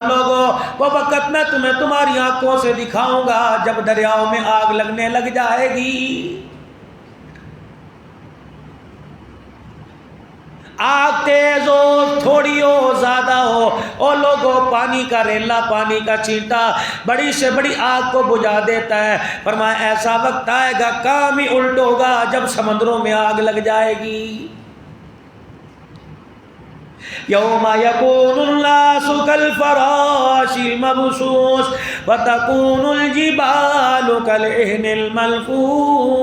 لوگوں، وہ وقت میں تمہیں تمہاری آنکھوں سے دکھاؤں گا جب دریاؤں میں آگ لگنے لگ جائے گی۔ آگ تیز ہو، تھوڑی ہو، زیادہ ہو، او لوگوں، پانی کا ریلا، پانی کا چینٹا بڑی سے بڑی آگ کو بجھا دیتا ہے۔ فرمایا ایسا وقت آئے گا، کام ہی الٹ ہوگا جب سمندروں میں آگ لگ جائے گی۔ یوم یکون الناس کالفراش المبثوث وتکون الجبال کالعہن المنفوش۔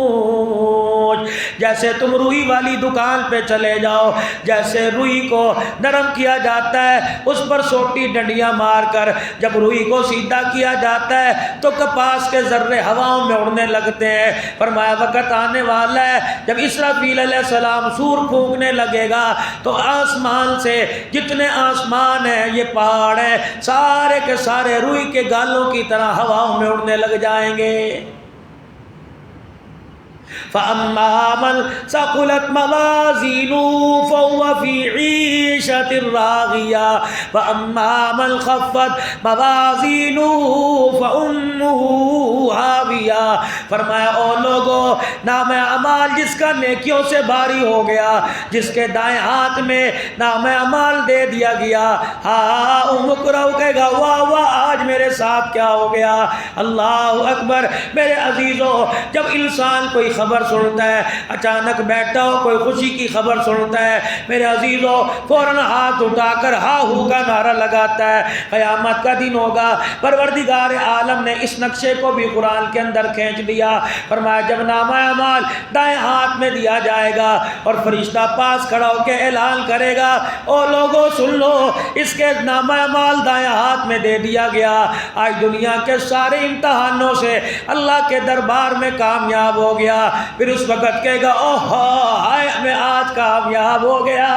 جیسے تم روئی والی دکان پہ چلے جاؤ، جیسے روئی کو نرم کیا جاتا ہے، اس پر سوٹی ڈنڈیاں مار کر جب روئی کو سیدھا کیا جاتا ہے تو کپاس کے ذرے ہواؤں میں اڑنے لگتے ہیں۔ فرمایا وقت آنے والا ہے جب اسرافیل علیہ السلام سور پھونکنے لگے گا تو آسمان سے جتنے آسمان ہیں، یہ پہاڑ ہیں، سارے کے سارے روئی کے گالوں کی طرح ہواؤں میں اڑنے لگ جائیں گے۔ فَأَمَّا مَنْ ثَقُلَتْ مَوَازِينُهُ فَهُوَ فِي عِيشَةٍ رَاضِيَةٍ وَأَمَّا مَنْ خَفَّتْ مَوَازِينُهُ فَأُمُّهُ هَاوِيَةٌ۔ فرمایا او لوگو، نام اعمال جس کا نیکیوں سے بھاری ہو گیا، جس کے دائیں ہاتھ میں نام اعمال دے دیا گیا، ہاں امکرو کہے گا واہ واہ، آج میرے ساتھ کیا ہو گیا۔ اللہ اکبر۔ میرے عزیزوں، جب انسان کوئی خبر سنتا ہے، اچانک بیٹھا ہو کوئی خوشی کی خبر سنتا ہے، میرے عزیزوں فوراً ہاتھ اٹھا کر ہا ہو کا نعرہ لگاتا ہے۔ قیامت کا دن ہوگا، پروردگار عالم نے اس نقشے کو بھی قرآن کے اندر کھینچ دیا۔ فرمایا جب نامہ اعمال دائیں ہاتھ میں دیا جائے گا اور فرشتہ پاس کھڑا ہو کے اعلان کرے گا، او لوگوں سن لو، اس کے نامہ اعمال دائیں ہاتھ میں دے دیا گیا، آج دنیا کے سارے امتحانوں سے اللہ کے دربار میں کامیاب ہو گیا۔ پھر اس وقت کہے گا اوہ ہائے میں آج کامیاب ہو گیا۔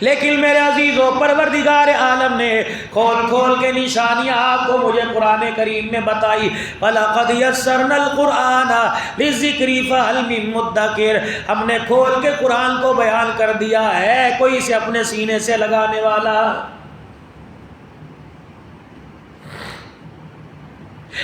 لیکن میرے عزیزوں، پروردگار عالم نے کھول کھول کے نشانیاں آپ کو مجھے قرآن کریم میں بتائی۔ وَلَقَدْ يَسَّرْنَا الْقُرْآنَ لِلذِّكْرِ فَهَلْ مِن مُدَّكِرٍ۔ ہم نے کھول کے قرآن کو بیان کر دیا ہے، کوئی اسے اپنے سینے سے لگانے والا؟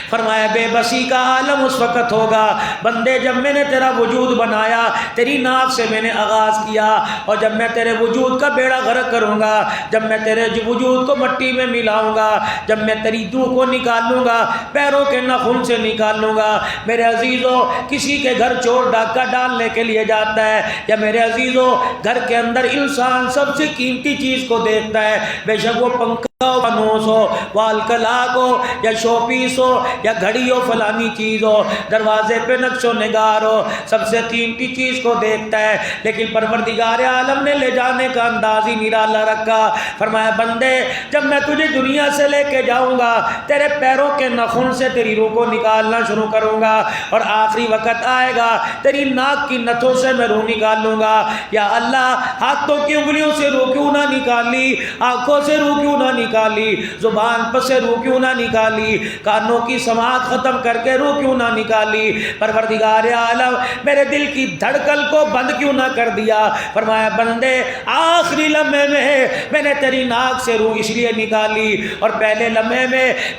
فرمایا بے بسی کا عالم اس وقت ہوگا بندے جب میں نے تیرا وجود بنایا، تیری ناف سے میں نے آغاز کیا، اور جب میں تیرے وجود کا بیڑا غرق کروں گا، جب میں تیرے وجود کو مٹی میں ملاؤں گا، جب میں تیری روح کو نکالوں گا، پیروں کے ناخن سے نکالوں گا۔ میرے عزیزوں، کسی کے گھر چور ڈاکہ ڈالنے کے لیے جاتا ہے، یا میرے عزیزوں گھر کے اندر انسان سب سے قیمتی چیز کو دیکھتا ہے، بے شک وہ پنکھا ہو، فانوس ہو، وال کلاک ہو، یا شو پیس ہو، یا گھڑی ہو، فلانی چیز ہو، دروازے پہ نقش و نگار ہو، سب سے قیمتی چیز کو دیکھتا ہے۔ لیکن پروردگار عالم نے لے جانے کا انداز ہی نرالا رکھا۔ فرمایا بندے جب میں تجھے دنیا سے لے کے جاؤں گا، تیرے پیروں کے ناخن سے تیری روح کو نکالنا شروع کروں گا، اور آخری وقت آئے گا تیری ناک کی نتھوں سے میں روح نکالوں گا۔ یا اللہ، ہاتھوں کی انگلیوں سے روح کیوں نہ نکالی، آنکھوں سے روح کیوں نہ نکالی، زبان پر سے روح کیوں نہ نکالی، کانوں کی سماعت ختم کر کے روح کیوں نہ نکالی، پروردگار عالم میرے دل کی دھڑکن کو بند کیوں نہ کر دیا۔ فرمایا بندے آخری لمحے میں نے تیری ناک سے روح اس لیے نکالی، اور پہلے لمحے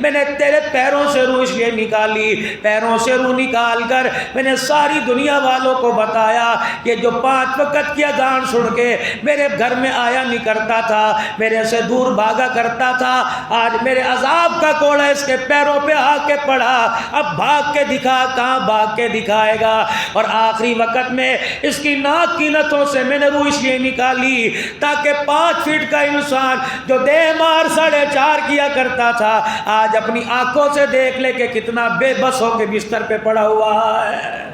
میں نے تیرے پیروں سے روح اس لیے نکالی۔ پیروں سے روح نکال کر میں نے ساری دنیا والوں کو بتایا کہ جو 5 وقت کی اذان سن کے میرے گھر میں آیا نہیں کرتا تھا، میرے سے دور بھاگا کرتا تھا، آج میرے عذاب کا کوڑا اس کے پیروں پہ آ کے پڑا، اب بھاگ کے دکھا، کہاں بھاگ کے دکھائے گا۔ اور آخری وقت میں اس کی ناک کی نتھوں سے میں نے روح اس لیے نکالی تاکہ 5 فٹ کا انسان جو دیہ مار 4.5 کیا کرتا تھا، آج اپنی آنکھوں سے دیکھ لے کہ کتنا بے بس ہو کے بستر پہ پڑا ہوا ہے۔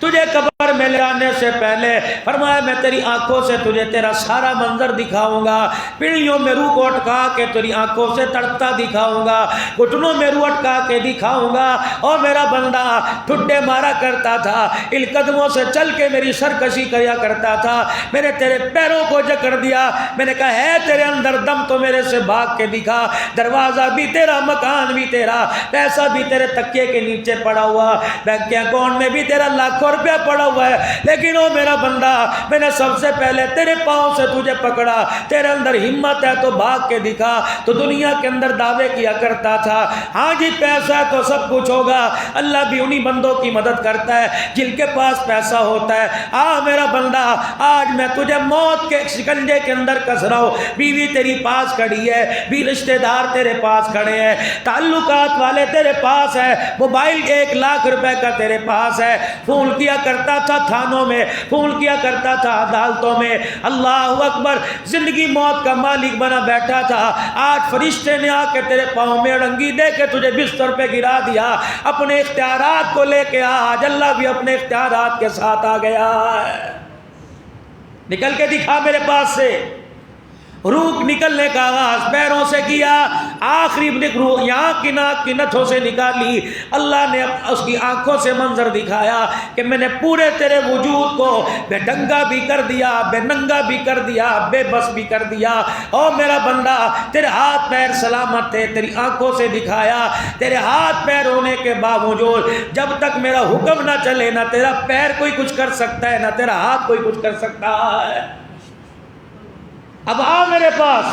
تجھے قبر میں لے جانے سے پہلے فرمایا میں تیری آنکھوں سے تجھے تیرا سارا منظر دکھاؤں گا، پیڑیوں میں روح کو اٹکا کے تیری آنکھوں سے تڑپتا دکھاؤں گا، گھٹنوں میں روح اٹکا کے دکھاؤں گا۔ اور میرا بندہ ٹھڈے مارا کرتا تھا، ان قدموں سے چل کے میری سرکشی کیا کرتا تھا، میں نے تیرے پیروں کو جکڑ دیا، میں نے کہا ہے تیرے اندر دم تو میرے سے بھاگ کے دکھا، دروازہ بھی تیرا، مکان بھی تیرا، پیسہ بھی تیرے تکیے کے نیچے پڑا ہوا، بینک کے اکاؤنٹ میں بھی تیرا لاکھوں روپیہ پڑا ہوا ہے، لیکن لیکن او میرا بندہ میں نے سب سے پہلے تیرے پاؤں سے تجھے پکڑا، تیرے اندر ہمت ہے تو بھاگ کے دکھا۔ تو دنیا کے اندر دعوے کیا کرتا تھا ہاں جی پیسہ ہے تو سب کچھ ہوگا، اللہ بھی انہی بندوں کی مدد کرتا ہے جن کے پاس پیسہ ہوتا ہے۔ میرا بندہ آج میں تجھے موت کے شکنجے کے اندر کس رہا ہوں، بیوی تیری پاس کھڑی ہے، بھی رشتہ دار تیرے پاس کھڑے ہیں، تعلقات والے تیرے پاس ہے، موبائل 1 لاکھ روپے کا تیرے پاس ہے، فون کیا کرتا تھا تھانوں میں، فون کیا کرتا تھا عدالتوں میں، اللہ اکبر، زندگی موت کا مالک بنا بیٹھا تھا، آج فرشتے نے آ کے تیرے پاؤں میں اڑنگی دے کے تجھے بستر پہ گرا دیا، اپنے اختیارات کو لے کے آج اللہ بھی اپنے اختیارات کے ساتھ آ گیا ہے۔ نکل کے دکھا میرے پاس سے۔ روح نکلنے کا آغاز پیروں سے کیا، آخری روح یہاں کی ناک کی نتھوں سے نکالی، اللہ نے اس کی آنکھوں سے منظر دکھایا کہ میں نے پورے تیرے وجود کو بے ڈنگا بھی کر دیا، بے ننگا بھی کر دیا، بے بس بھی کر دیا۔ او میرا بندہ تیرے ہاتھ پیر سلامت تھے، تیری آنکھوں سے دکھایا، تیرے ہاتھ پیر ہونے کے باوجود جب تک میرا حکم نہ چلے نہ تیرا پیر کوئی کچھ کر سکتا ہے نہ تیرا ہاتھ کوئی کچھ کر سکتا ہے۔ اب آ میرے پاس۔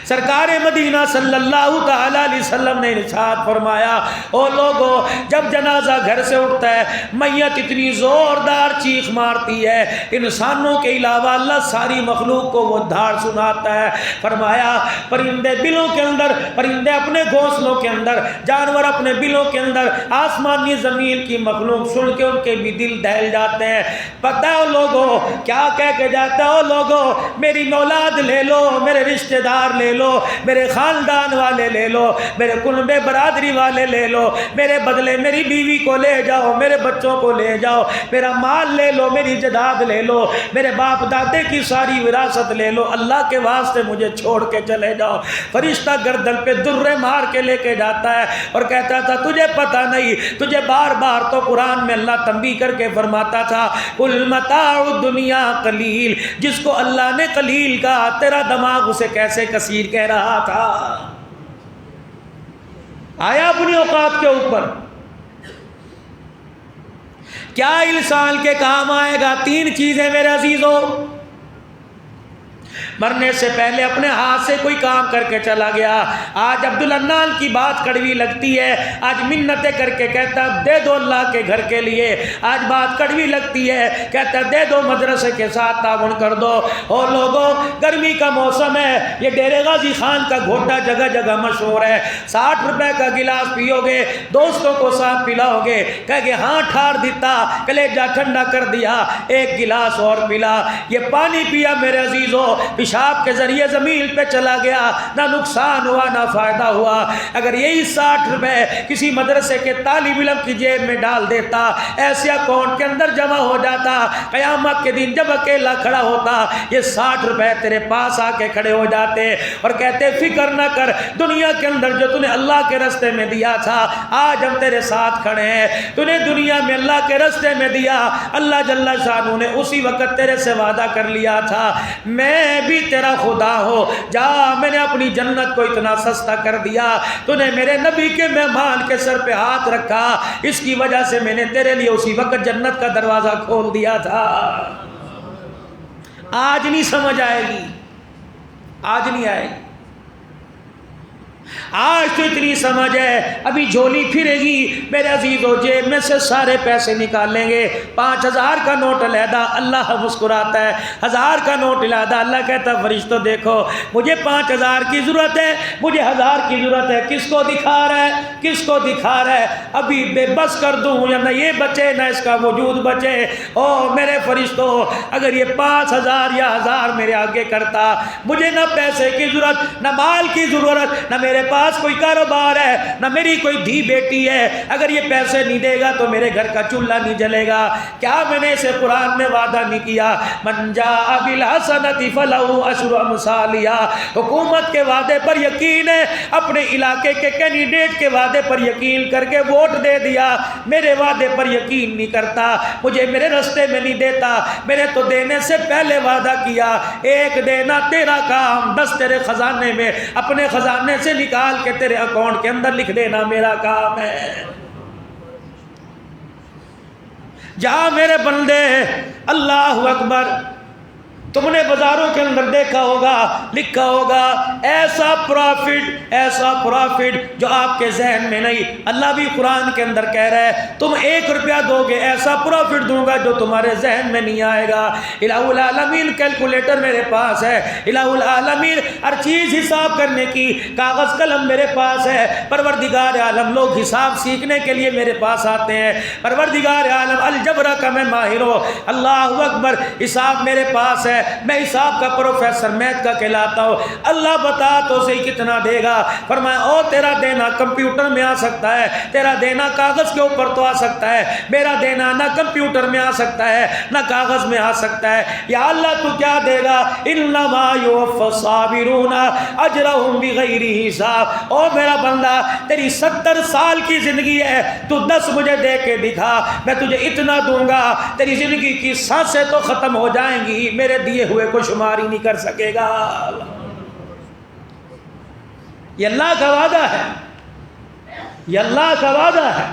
سرکار مدینہ صلی اللہ تعالی علیہ وسلم نے ارشاد فرمایا، او لوگو جب جنازہ گھر سے اٹھتا ہے میت اتنی زوردار چیخ مارتی ہے، انسانوں کے علاوہ اللہ ساری مخلوق کو وہ دھاڑ سناتا ہے۔ فرمایا پرندے بلوں کے اندر، پرندے اپنے گھونسلوں کے اندر، جانور اپنے بلوں کے اندر، آسمانی زمین کی مخلوق سن کے ان کے بھی دل دہل جاتے ہیں۔ پتہ ہے لوگو کیا کہہ کے جاتا ہے، او لوگو میری اولاد لے لو، میرے رشتہ دار لے لو، میرے خاندان والے لے لو، میرے کنب برادری والے لے لو، میرے بدلے میری بیوی کو لے جاؤ، میرے بچوں کو لے جاؤ، میرا مال لے لو، میری جائیداد لے لو، میرے باپ دادے کی ساری وراثت لے لو، اللہ کے واسطے مجھے چھوڑ کے چلے جاؤ۔ فرشتہ گردن پہ درے مار کے لے کے جاتا ہے اور کہتا تھا تجھے پتہ نہیں، تجھے بار بار تو قرآن میں اللہ تنبیہ کر کے فرماتا تھا قل متاع الدنیا قلیل، جس کو اللہ نے قلیل کہا تیرا دماغ اسے کیسے کثیر کہہ رہا تھا۔ آیا اپنی اوقات کے اوپر کیا انسان کے کام آئے گا؟ 3 چیزیں میرے عزیزوں، مرنے سے پہلے اپنے ہاتھ سے کوئی کام کر کے چلا گیا۔ آج عبدالعنان کی بات کڑوی لگتی ہے، آج منتیں کر کے کہتا دے دو اللہ کے گھر کے لیے، آج بات کڑوی لگتی ہے کہتا دے دو مدرسے کے ساتھ تعاون کر دو۔ اور لوگوں گرمی کا موسم ہے، یہ ڈیرے غازی خان کا گھوٹا جگہ جگہ مشہور ہے، 60 روپے کا گلاس پیو گے، دوستوں کو ساتھ پلاؤ گے، کہہ گے ہاں ٹھار دیتا، کلیجہ ٹھنڈا کر دیا، 1 گلاس اور پلا۔ یہ پانی پیا میرے عزیزوں، پیشاب کے ذریعے زمین پہ چلا گیا، نہ نقصان ہوا نہ فائدہ ہوا۔ اگر یہی 60 روپے کسی مدرسے کے طالب علم کی جیب میں ڈال دیتا، ایسے اکاؤنٹ کے اندر جمع ہو جاتا، قیامت کے دن جب اکیلا کھڑا ہوتا یہ 60 روپے تیرے پاس آ کے کھڑے ہو جاتے اور کہتے فکر نہ کر، دنیا کے اندر جو تُونے اللہ کے رستے میں دیا تھا آج ہم تیرے ساتھ کھڑے ہیں، تُونے دنیا میں اللہ کے رستے میں دیا، اللہ جل شانہ نے اسی وقت تیرے سے وعدہ کر لیا تھا میں بھی تیرا خدا ہو، جا میں نے اپنی جنت کو اتنا سستا کر دیا، تو نے میرے نبی کے مہمان کے سر پہ ہاتھ رکھا، اس کی وجہ سے میں نے تیرے لیے اسی وقت جنت کا دروازہ کھول دیا تھا۔ آج نہیں سمجھ آئے گی، آج نہیں آئے گی، آج تو اتنی سمجھ ہے، ابھی جھولی پھرے گی میرے عزیزو، جیب میں سے سارے پیسے نکال لیں گے، 5000 کا نوٹ علیحدہ، اللہ مسکراتا ہے، 1000 کا نوٹ علیحدہ، اللہ کہتا ہے فرشتوں دیکھو مجھے 5000 کی ضرورت ہے، مجھے 1000 کی ضرورت ہے، کس کو دکھا رہا ہے، کس کو دکھا رہا ہے، ابھی بے بس کر دوں یا نہ یہ بچے نہ اس کا وجود بچے۔ او میرے فرشتوں اگر یہ 5000 یا 1000 میرے آگے کرتا، مجھے نہ پیسے کی ضرورت نہ مال کی ضرورت، نہ میرے پاس کوئی کاروبار ہے، نہ میری کوئی دھی بیٹی ہے، اگر یہ پیسے نہیں دے گا تو میرے گھر کا چولہا نہیں جلے گا۔ کیا میں نے اسے قرآن میں وعدہ نہیں کیا من جاء بالحسنۃ فلہ عشر امثالہا، حکومت کے وعدے پر یقین ہے، اپنے علاقے کے کینڈیڈیٹ کے وعدے پر یقین کر کے ووٹ دے دیا، میرے وعدے پر یقین نہیں کرتا، مجھے میرے رستے میں نہیں دیتا، میں نے تو دینے سے پہلے وعدہ کیا 1 دینا تیرا کام، 10 تیرے خزانے میں، اپنے خزانے سے نکال کے تیرے اکاؤنٹ کے اندر لکھ دینا میرا کام ہے۔ جا میرے بندے، اللہ اکبر، تم نے بازاروں کے اندر دیکھا ہوگا، لکھا ہوگا ایسا پروفٹ جو آپ کے ذہن میں نہیں۔ اللہ بھی قرآن کے اندر کہہ رہا ہے تم 1 روپیہ دو گے ایسا پروفٹ دوں گا جو تمہارے ذہن میں نہیں آئے گا۔ الہ العالمین کیلکولیٹر میرے پاس ہے، الہ العالمین ہر چیز حساب کرنے کی کاغذ قلم میرے پاس ہے۔ پروردگار عالم، لوگ حساب سیکھنے کے لیے میرے پاس آتے ہیں، پروردگار عالم الجبر کا میں ماہر ہوں، اللہ اکبر، حساب میرے پاس ہے، میں حساب کا پروفیسر میتھ کا کہلاتا ہوں۔ اللہ بتا تو صحیح کتنا دے گا؟ فرمایا او تیرا دینا کمپیوٹر میں آ سکتا ہے، تیرا دینا کاغذ کے اوپر تو آ سکتا ہے، میرا دینا نہ کمپیوٹر میں آ سکتا ہے نہ کاغذ میں آ سکتا ہے۔ یا اللہ تو کیا دے گا؟ انما یوفی الصابرون اجرهم بغیر حساب۔ او میرا بندہ، تیری 70 سال کی زندگی ہے، تو 10 مجھے دے کے دکھا، میں تجھے اتنا دوں گا، تیری زندگی کی سانسیں تو ختم ہو جائیں گی، میرے دیے ہوئے کو شمار ہی نہیں کر سکے گا۔ یہ اللہ کا وعدہ ہے، یہ اللہ کا وعدہ ہے۔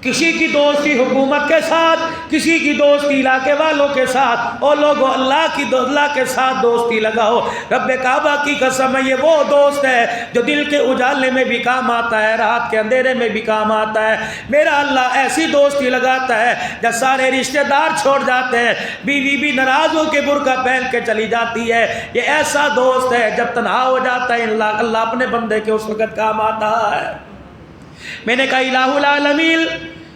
کسی کی دوستی حکومت کے ساتھ، کسی کی دوستی علاقے والوں کے ساتھ، اور لوگوں اللہ کے ساتھ دوستی لگاؤ۔ رب کعبہ کی قسم ہے، یہ وہ دوست ہے جو دل کے اجالے میں بھی کام آتا ہے، رات کے اندھیرے میں بھی کام آتا ہے۔ میرا اللہ ایسی دوستی لگاتا ہے جب سارے رشتہ دار چھوڑ جاتے ہیں، بیوی بھی ناراض ہو کے برقع پہن کے چلی جاتی ہے، یہ ایسا دوست ہے جب تنہا ہو جاتا ہے اللہ اپنے بندے کے اس وقت کام آتا ہے۔ میں نے کہا الہ العالمین،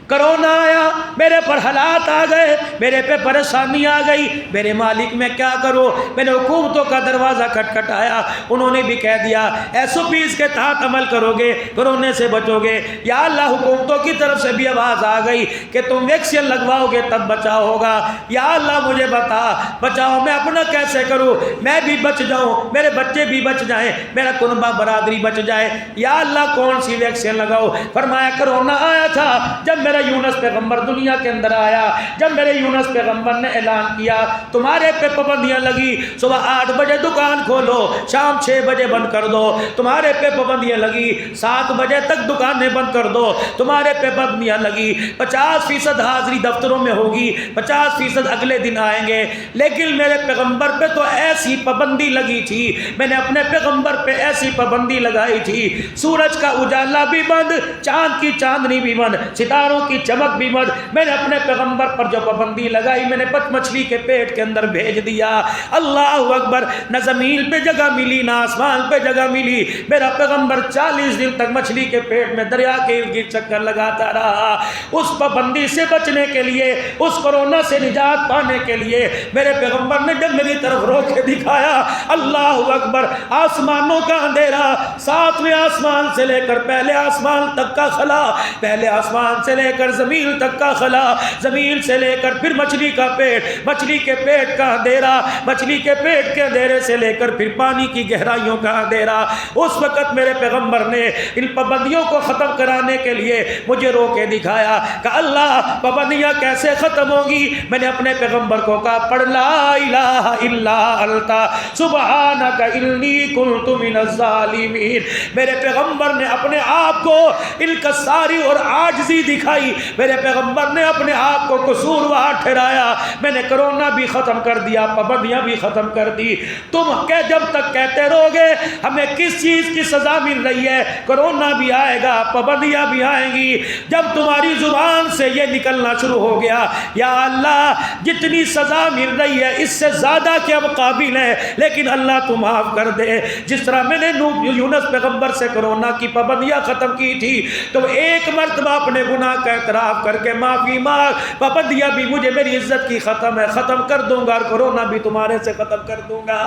کرونا آیا، میرے پر حالات آ گئے، میرے پہ پریشانی آ گئی، میرے مالک میں کیا کروں؟ میں نے حکومتوں کا دروازہ کھٹکھٹایا، انہوں نے بھی کہہ دیا SOPs کے تحت عمل کرو گے کرونے سے بچو گے۔ یا اللہ حکومتوں کی طرف سے بھی آواز آ گئی کہ تم ویکسین لگواؤ گے تب بچاؤ ہوگا۔ یا اللہ مجھے بتا بچاؤ میں اپنا کیسے کروں، میں بھی بچ جاؤں، میرے بچے بھی بچ جائیں، میرا کنبہ برادری بچ جائے۔ یا اللہ کون سی ویکسین لگاؤ؟ فرمایا کرونا آیا تھا جب میرا یونس پیغمبر دنیا کے اندر آیا، جب میرے یونس پیغمبر نے اعلان کیا تمہارے پہ پابندیاں لگی، صبح 8 بجے دکان کھولو، شام 6 بجے بند کر دو، تمہارے پہ پابندیاں لگی 7 بجے تک دکانیں بند کر دو، تمہارے پہ پابندیاں لگی 50% حاضری دفتروں میں ہوگی، 50% اگلے دن آئیں گے۔ لیکن میرے پیغمبر پہ تو ایسی پابندی لگی تھی، میں نے اپنے پیغمبر پہ ایسی پابندی لگائی تھی، سورج کا اجالا بھی بند، چاند کی چاندنی بھی بند، ستاروں کی چمک بھی مت۔ میں نے اپنے پیغمبر پر جو پابندی لگائی میں نے مچھلی کے پیٹ کے اندر بھیج دیا۔ اللہ اکبر، نہ زمین پہ جگہ ملی نہ آسمان پہ جگہ ملی، میرا پیغمبر 40 دن تک مچھلی کے پیٹ میں دریا کے ارد گرد چکر لگاتا رہا۔ اس پابندی سے بچنے کے لیے، اس کورونا سے نجات پانے کے لیے میرے پیغمبر نے جب میری طرف رو کے دکھایا، اللہ اکبر، آسمانوں کا اندھیرا 7ویں آسمان سے لے کر پہلے آسمان تک کا خلا، پہلے آسمان سے لے کر زمین تک کا خلا، زمین سے لے کر پھر مچھلی کا پیٹ، مچھلی کے پیٹ کا اندھیرا، مچھلی کے پیٹ کے اندھیرے سے لے کر پھر پانی کی گہرائیوں کا اندھیرا۔ اس وقت میرے پیغمبر نے ان پابندیوں کو ختم کرانے کے لیے مجھے رو کے دکھایا کہ اللہ پابندیاں کیسے ختم ہوگی؟ میں نے اپنے پیغمبر کو کہا پڑھ لا الہ الا انت سبحانک انی کنت من الظالمین۔ میرے پیغمبر نے اپنے آپ کو انکساری اور عاجزی دکھائی، میرے پیغمبر نے اپنے آپ کو قصوروار ٹھہرایا۔ میں نے کرونا بھی ختم کر دیا، پابندیاں بھی ختم کر دی۔ تم جب تک کہتے رہو گے ہمیں کس چیز کی سزا مل رہی ہے، کرونا بھی آئے گا، پابندیاں بھی آئیں گی۔ جب تمہاری زبان سے یہ نکلنا شروع ہو گیا یا اللہ جتنی سزا مل رہی ہے اس سے زیادہ کے ہم قابل ہیں، لیکن اللہ تو معاف کر دے۔ جس طرح میں نے یونس پیغمبر سے کرونا کی پابندیاں ختم کی تھی، تو ایک مرتبہ اپنے گناہ کا اعتراف کر کے معافی مانگ، پابندیاں بھی مجھے میری عزت کی ختم ہے، ختم کر دوں گا، اور کرونا بھی تمہارے سے ختم کر دوں گا۔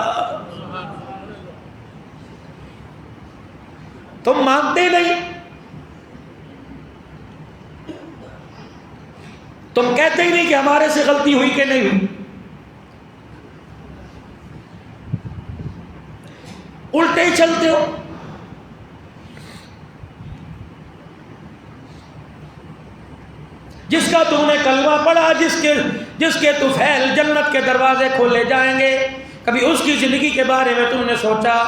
تم مانتے نہیں، تم کہتے ہی نہیں کہ ہمارے سے غلطی ہوئی کہ نہیں ہوئی، الٹے ہی چلتے ہو۔ جس کا تم نے کلمہ پڑھا، جس کے طفیل جنت کے دروازے کھولے جائیں گے، کبھی اس کی زندگی کے بارے میں تم نے سوچا؟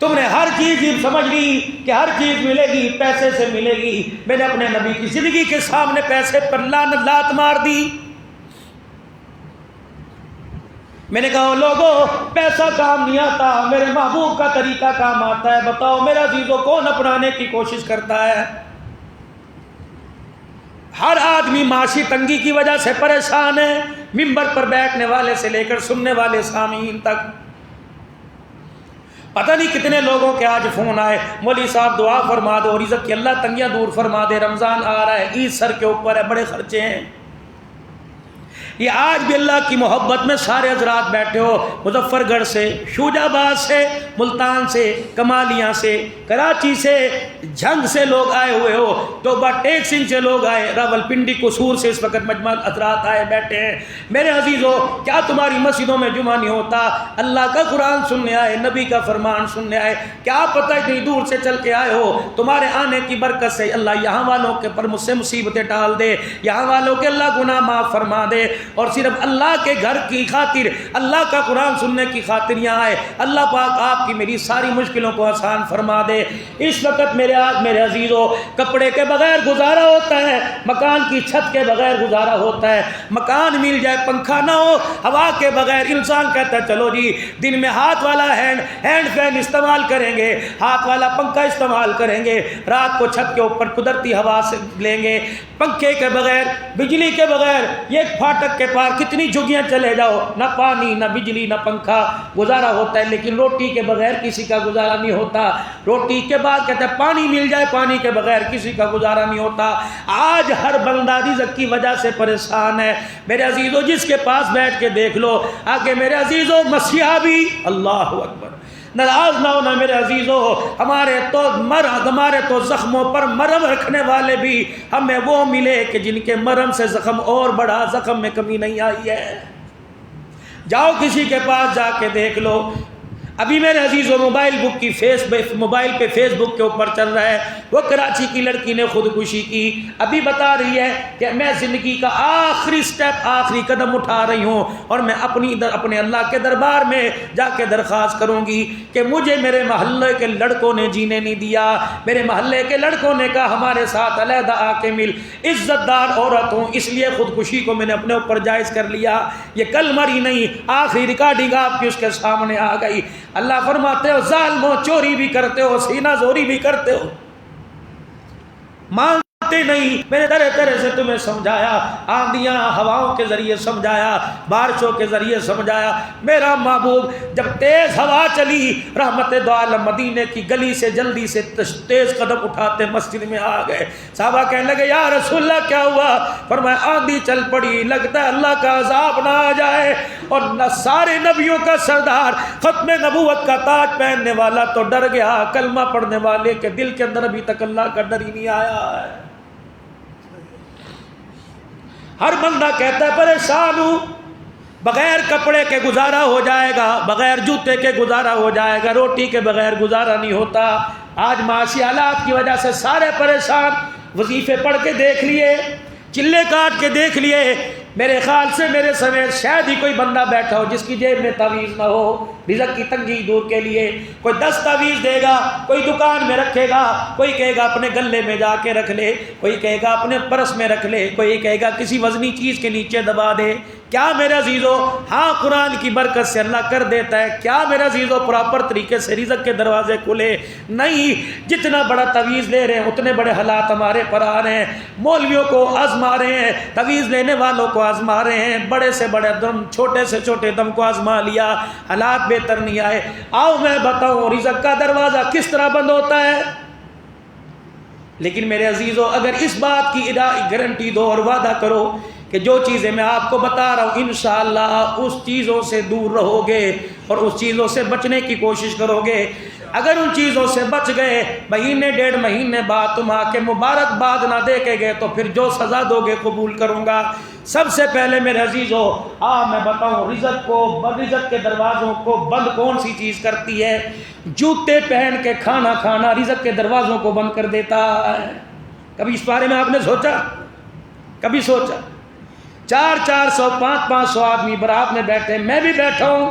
تم نے ہر چیز یہ سمجھ لی کہ ہر چیز ملے گی پیسے سے ملے گی. میں نے اپنے نبی کی زندگی کے سامنے پیسے پر لات مار دی. میں نے کہا لوگوں پیسہ کام نہیں آتا, میرے محبوب کا طریقہ کام آتا ہے. بتاؤ میرا عزیزوں کون اپنانے کی کوشش کرتا ہے؟ ہر آدمی معاشی تنگی کی وجہ سے پریشان ہے, ممبر پر بیٹھنے والے سے لے کر سننے والے سامعین تک. پتہ نہیں کتنے لوگوں کے آج فون آئے, مولوی صاحب دعا فرما دو, رزق کی اللہ تنگیاں دور فرما دے, رمضان آ رہا ہے, عید سر کے اوپر ہے, بڑے خرچے ہیں. یہ آج بھی اللہ کی محبت میں سارے حضرات بیٹھے ہو, مظفر گڑھ سے, شوجہ آباد سے, ملتان سے, کمالیاں سے, کراچی سے, جھنگ سے لوگ آئے ہوئے ہو, توبہ ٹیک سنگھ سے لوگ آئے, راول پنڈی قصور سے اس وقت مجمع حضرات آئے بیٹھے ہیں. میرے عزیزو کیا تمہاری مسجدوں میں جمعہ نہیں ہوتا؟ اللہ کا قرآن سننے آئے, نبی کا فرمان سننے آئے, کیا پتہ اتنی دور سے چل کے آئے ہو, تمہارے آنے کی برکت سے اللہ یہاں والوں کے پر مجھ سے مصیبتیں ٹال دے, یہاں والوں کے اللہ گناہ معاف فرما دے, اور صرف اللہ کے گھر کی خاطر, اللہ کا قرآن سننے کی خاطر یہاں آئے. اللہ پاک آپ کی میری ساری مشکلوں کو آسان فرما دے. اس وقت میرے عزیزوں کپڑے کے بغیر گزارا ہوتا ہے, مکان کی چھت کے بغیر گزارا ہوتا ہے. مکان مل جائے, پنکھا نہ ہو, ہوا کے بغیر انسان کہتا ہے چلو جی دن میں ہاتھ والا ہینڈ فین استعمال کریں گے, ہاتھ والا پنکھا استعمال کریں گے, رات کو چھت کے اوپر قدرتی ہوا سے لیں گے. پنکھے کے بغیر, بجلی کے بغیر, یہ پھاٹک کے پار کتنی جھگیاں چلے جاؤ, نہ پانی نہ بجلی نہ پنکھا, گزارا ہوتا ہے. لیکن روٹی کے بغیر کسی کا گزارا نہیں ہوتا. روٹی کے بعد کہتا ہے پانی مل جائے, پانی کے بغیر کسی کا گزارا نہیں ہوتا. آج ہر بندہ رزق کی وجہ سے پریشان ہے. میرے عزیزو جس کے پاس بیٹھ کے دیکھ لو آگے, میرے عزیزو مسیحا بھی, اللہ اکبر, ناراض نہ ہونا میرے عزیزو, ہمارے تو زخموں پر مرہم رکھنے والے بھی ہمیں وہ ملے کہ جن کے مرہم سے زخم اور بڑا, زخم میں کمی نہیں آئی ہے. جاؤ کسی کے پاس جا کے دیکھ لو. ابھی میرے عزیزو موبائل پہ فیس بک کے اوپر چل رہا ہے, وہ کراچی کی لڑکی نے خودکشی کی. ابھی بتا رہی ہے کہ میں زندگی کا آخری سٹیپ, آخری قدم اٹھا رہی ہوں, اور میں اپنے اللہ کے دربار میں جا کے درخواست کروں گی کہ مجھے میرے محلے کے لڑکوں نے جینے نہیں دیا. میرے محلے کے لڑکوں نے کہا ہمارے ساتھ علیحدہ آ کے مل, عزت دار عورت ہوں, اس لیے خودکشی کو میں نے اپنے اوپر جائز کر لیا. یہ کل مری نہیں, آخری ریکارڈنگ آپ کی اس کے سامنے آ گئی. اللہ فرماتے ہو ظالموں چوری بھی کرتے ہو, سینہ زوری بھی کرتے ہو, مانگتے نہیں. میں نے طرح طرح سے تمہیں سمجھایا, آندیاں ہواؤں کے ذریعے سمجھایا, بارشوں کے ذریعے سمجھایا. میرا محبوب جب تیز ہوا چلی, رحمت دو عالم مدینے کی گلی سے جلدی سے تیز قدم اٹھاتے مسجد میں آ گئے. صحابہ کہنے لگے یا رسول اللہ کیا ہوا؟ فرمایا آندھی چل پڑی, لگتا ہے اللہ کا عذاب نہ آ جائے. اور سارے نبیوں کا سردار, ختم نبوت کا تاج پہننے والا تو ڈر گیا, کلمہ پڑھنے والے کے دل کے اندر ابھی تک اللہ کا ڈر ہی نہیں آیا ہے. ہر بندہ کہتا ہے پریشان ہوں, بغیر کپڑے کے گزارا ہو جائے گا, بغیر جوتے کے گزارا ہو جائے گا, روٹی کے بغیر گزارا نہیں ہوتا. آج معاشی حالات کی وجہ سے سارے پریشان. وظیفے پڑھ کے دیکھ لیے, چلے کاٹ کے دیکھ لیے, میرے خیال سے میرے سمیت شاید ہی کوئی بندہ بیٹھا ہو جس کی جیب میں تعویذ نہ ہو رزق کی تنگی دور کے لیے. کوئی 10 تعویذ دے گا, کوئی دکان میں رکھے گا, کوئی کہے گا اپنے گلے میں جا کے رکھ لے, کوئی کہے گا اپنے پرس میں رکھ لے, کوئی کہے گا کسی وزنی چیز کے نیچے دبا دے. کیا میرے عزیزو ہاں قرآن کی برکت سے اللہ کر دیتا ہے. کیا میرے عزیزو پراپر طریقے سے رزق کے دروازے کھلے؟ نہیں. جتنا بڑا تعویذ لے رہے ہیں اتنے بڑے حالات ہمارے پر آ رہے ہیں. مولویوں کو آزما رہے ہیں, تعویذ لینے والوں کو آزما رہے ہیں, بڑے سے بڑے دم, چھوٹے سے چھوٹے دم کو آزما لیا, حالات بہتر نہیں آئے. آؤ میں بتاؤں رزق کا دروازہ کس طرح بند ہوتا ہے. لیکن میرے عزیزو اگر اس بات کی گارنٹی دو اور وعدہ کرو کہ جو چیزیں میں آپ کو بتا رہا ہوں انشاءاللہ اس چیزوں سے دور رہو گے اور اس چیزوں سے بچنے کی کوشش کرو گے. اگر ان چیزوں سے بچ گئے, مہینے 1.5 مہینے بعد تم آ کے مبارکباد نہ دے کے گئے تو پھر جو سزا دو گے قبول کروں گا. سب سے پہلے میرے عزیزو میں بتاؤں رزق کے دروازوں کو بند کون سی چیز کرتی ہے؟ جوتے پہن کے کھانا کھانا رزق کے دروازوں کو بند کر دیتا ہے. کبھی اس بارے میں آپ نے سوچا؟ کبھی سوچا؟ 400 500 آدمی برات میں بیٹھے, میں بھی بیٹھا ہوں,